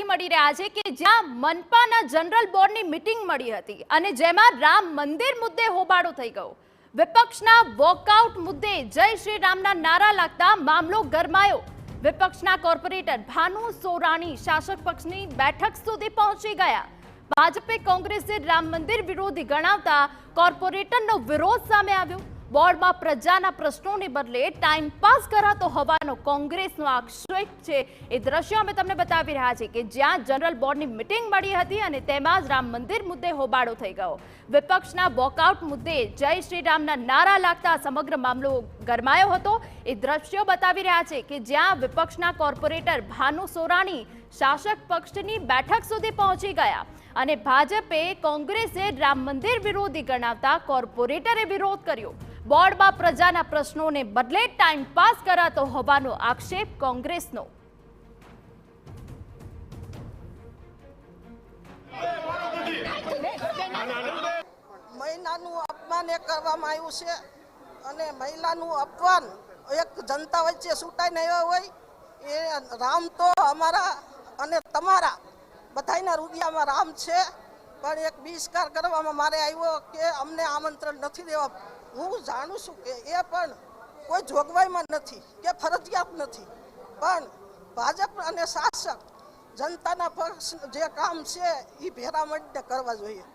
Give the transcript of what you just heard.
માંથી મળી રહ્યા છે કે જ્યાં મનપાના જનરલ બોર્ડની મીટિંગ મળી હતી અને જેમાં રામ મંદિર મુદ્દે હોબાળો થઈ ગયો। વિપક્ષના વોકઆઉટ મુદ્દે જય શ્રી રામના નારા લાગતા મામલો ગરમાયો। વિપક્ષના કોર્પોરેટર ભાનુ સોરાણી શાસક પક્ષની બેઠક સુધી પહોંચી ગયા। ભાજપે કોંગ્રેસે રામ મંદિર વિરોધી ગણાવતા કોર્પોરેટરનો વિરોધ સામે આવ્યો। બોર્ડમાં પ્રજાના પ્રશ્નોને બદલે ટાઈમ પાસ કરાતો હોવાનો કોંગ્રેસનો આક્ષેપ છે। એ દ્રશ્યો અમે તમને બતાવી રહ્યા છીએ કે જ્યાં જનરલ બોર્ડની મીટિંગ મળી હતી અને તેમાં જ રામ મંદિર મુદ્દે હોબાળો થઈ ગયો। વિપક્ષના વોકઆઉટ મુદ્દે જય શ્રી રામના નારા લાગતા સમગ્ર મામલો ગરમાયો હતો। એ દ્રશ્યો બતાવી રહ્યા છે કે જ્યાં વિપક્ષના કોર્પોરેટર ભાનુ સોરાણી શાસક પક્ષની બેઠક સુધી પહોંચી ગયા અને ભાજપે કોંગ્રેસે રામ મંદિર વિરોધી ગણાવતા કોર્પોરેટરે વિરોધ કર્યો। બોર્ડમાં પ્રજાના પ્રશ્નોને બદલે ટાઈમ પાસ કરાતો હોવાનો આક્ષેપ કોંગ્રેસનો। મહિલાનું અપમાન કરવામાં આવ્યું છે અને મહિલાનું અપમાન એક જનતા વચ્ચે છૂટાઈને આવ્યો હોય એ રામ તો અમારા અને તમારા બધાના હૃદયમાં રામ છે, પણ એક બહિષ્કાર કરવામાં મારે આવ્યો કે અમને આમંત્રણ નથી દેવા। હું જાણું છું કે એ પણ કોઈ જોગવાઈમાં નથી કે ફરજિયાત નથી, પણ ભાજપ અને શાસક જનતાના પક્ષ જે કામ છે એ ભેરા મળીને કરવા જોઈએ।